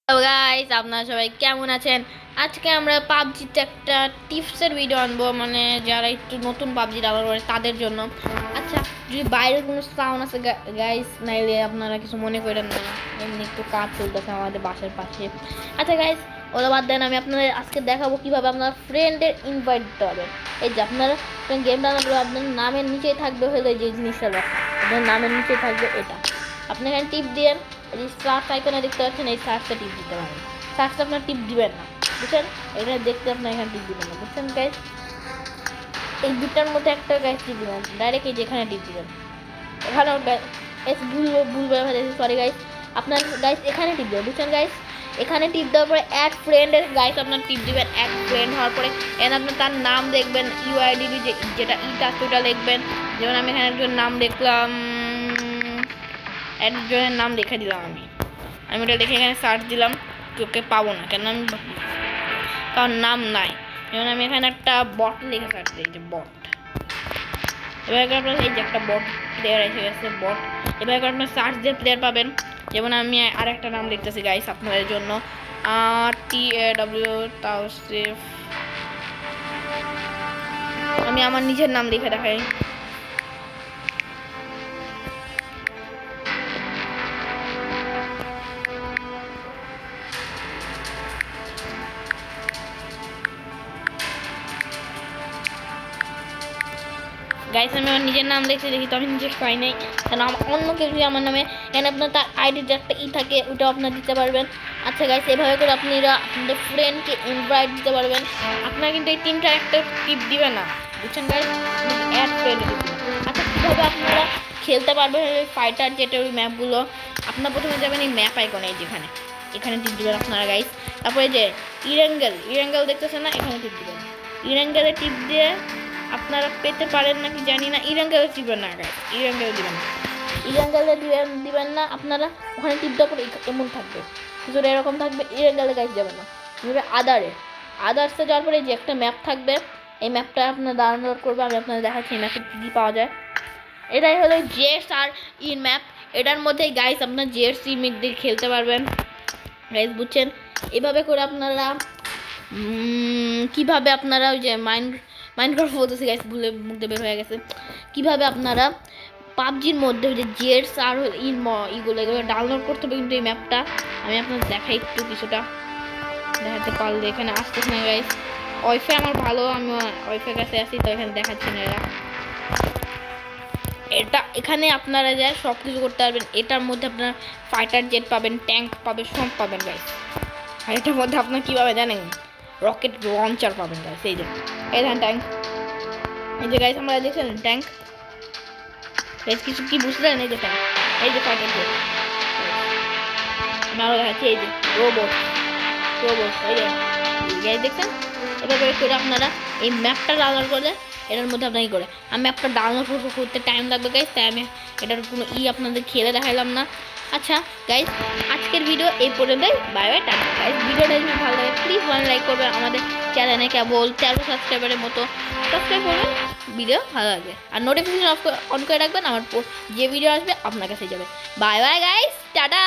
Hello guys, আপনারা সবাই কেমন আছেন? আজকে আমরা পাবজিতে একটা টিপসের ভিডিও আনবো, মানে যারা একটু নতুন পাবজি ডাউনলোড করে তাদের জন্য। আচ্ছা, যদি বাইরের কোনো সাউন্ড আছে গাইস, নাইলে আপনারা কিছু মনে করেন না, এমনি একটু কাজ চলতেছে আমাদের বাসার পাশে। আচ্ছা গাইস, ওটা বাদ দেন, আমি আপনাদের আজকে দেখাবো কীভাবে আপনার ফ্রেন্ডের ইনভাইট দিতে হবে। এই যে আপনারা গেম ডাউনলোড করে আপনার নামের নিচেই থাকবে হলো যে জিনিসটা লেখা, আপনার নামের নিচেই থাকবে এটা। আপনি এখানে টিপ দিয়েন, এই সার্চ আইকনে দেখতে পাচ্ছেন, এই সার্চটা টিপ দিতে পারেন। সার্চটা আপনার টিপ দিবেন না, বুঝছেন? এটা দেখতে আপনার এখানে টিপ দিবেন না, বুঝছেন গাইস? এই দুটার মধ্যে একটা গাইস টিপ দিবেন, ডাইরেক্ট এই যেখানে টিপ দিবেন। এখানে সরি গাইস, আপনার গাইস এখানে টিপ দেবেন, বুঝছেন গাইস? এখানে টিপ দেওয়ার পরে অ্যাড ফ্রেন্ডের গাইস আপনার টিপ দিবেন। অ্যাড ফ্রেন্ড হওয়ার পরে এখানে আপনি তার নাম দেখবেন, ইউআইডি যেটা ইটা ওটা লিখবেন। যেমন আমি এখানে একজন নাম দেখলাম, একজনের নাম লিখে দিলাম। আমি ওটা লিখে এখানে সার্চ দিলাম, কেউকে পাবো না, কেন আমি কারণ নাম নাই। যেমন আমি এখানে একটা বট লিখে সার্চ দিই, যে বট। এবার আপনার এই যে একটা বট প্লেয়ার এসে গেছে, বট। এবার আপনার সার্চ দিয়ে প্লেয়ার পাবেন। যেমন আমি আর একটা নাম লিখতেছি গাইস আপনাদের জন্য, TAW তাওসিফ। আমি আমার নিজের নাম লিখে দেখাই। গাইস আমি আমার নিজের নাম লিখে দেখি, তো আমি নিজে পাই নাই, কারণ অন্য কেউ যদি আমার নামে এখানে আপনার তার আইডির একটা থাকে, ওটাও আপনার দিতে পারবেন। আচ্ছা গাইস, এভাবে করে আপনারা আপনাদের ফ্রেন্ডকে ইনভাইট দিতে পারবেন। আপনারা কিন্তু এই তিনটা একটা টিপ দিবেন না, বুঝছেন গাইস? Add friend. আচ্ছা, কীভাবে আপনারা খেলতে পারবেন ওই ফাইটার জেটের ওই ম্যাপগুলো? আপনারা প্রথমে যাবেন এই ম্যাপ আইকনে, যেখানে এখানে টিপ দিবেন আপনারা গাইস। তারপরে যে ইরেঙ্গেল দেখতেছেন না, এখানে টিপ দিবেন। ইরেঙ্গেলে টিপ দিয়ে আপনারা পেতে পারেন নাকি জানি না, ইরেঙ্গেলে দিবেন না গাইস, ইরেঙ্গেলে দিবেন না। আপনারা ওখানে টিপ দেওয়ার পরে এমন থাকবে, কিছুটা এরকম থাকবে, ইরেঙ্গেলে গাইস যাবেন না। আদার্সে যাওয়ার পরে যে একটা ম্যাপ থাকবে, এই ম্যাপটা আপনারা ডাউনলোড করবে। আমি আপনাদের দেখাচ্ছি এই ম্যাপে কী পাওয়া যায়। এটাই হলো জেটস আর ইন ম্যাপ। এটার মধ্যেই গাইস আপনার জেটস মিট দিয়ে খেলতে পারবেন গাইস, বুঝছেন? এভাবে করে আপনারা কীভাবে আপনারা ওই যে মাইনক্রাফট বলতেছি গাইস, ভুলে মুখে বের হয়ে গেছে। কীভাবে আপনারা পাবজির মধ্যে ওই যে জেটস আর এগুলো ডাউনলোড করতে হবে, কিন্তু এই ম্যাপটা আমি আপনাদের দেখাই একটু, কিছুটা দেখাতে পারলে। এখানে আসতেছে না গাইস, ওয়াইফাই আমার ভালো, আমি ওয়াইফাই কাছে আসি, তো এখানে দেখাচ্ছি না। এটা এখানে আপনারা যায় সব কিছু করতে পারবেন। এটার মধ্যে আপনার ফাইটার জেট পাবেন, ট্যাঙ্ক পাবেন, সব পাবেন গাইস। আর এটার মধ্যে আপনার কীভাবে জানেন, রকেট লঞ্চার পাবেন গাইস। এই যে এই ধান ট্যাঙ্ক, এই যে গাইস আমরা দেখছেন ট্যাঙ্ক গাইস, কিছু কি বুঝলেন? এই যে ট্যাঙ্ক, এই যে ফাইটার জেট, আমি আরও দেখাচ্ছি। এই যে রোবট, এই যে গাইস দেখছেন। এভাবে করে আপনারা এই ম্যাপটা ডাউনলোড করলে এটার মধ্যে আপনাকে করে, আমি ম্যাপটা ডাউনলোড করতে টাইম লাগবে গাইস, তাই আমি এটার কোনো আপনাদের খেলে দেখাইলাম না। আচ্ছা গাইস, আজকের ভিডিও এই পর্যন্তই। Bye bye, tata guys. ভিডিওটা যদি ভালো লাগে প্লিজ লাইক করবেন, আমাদের চ্যানেলে কেবল 13 সাবস্ক্রাইবারের মতো সাবস্ক্রাইব করবেন, ভিডিও ভালো লাগবে। আর নোটিফিকেশন অন করে রাখবেন, আমার যে ভিডিও আসবে আপনার কাছে যাবে। Bye bye guys, tata.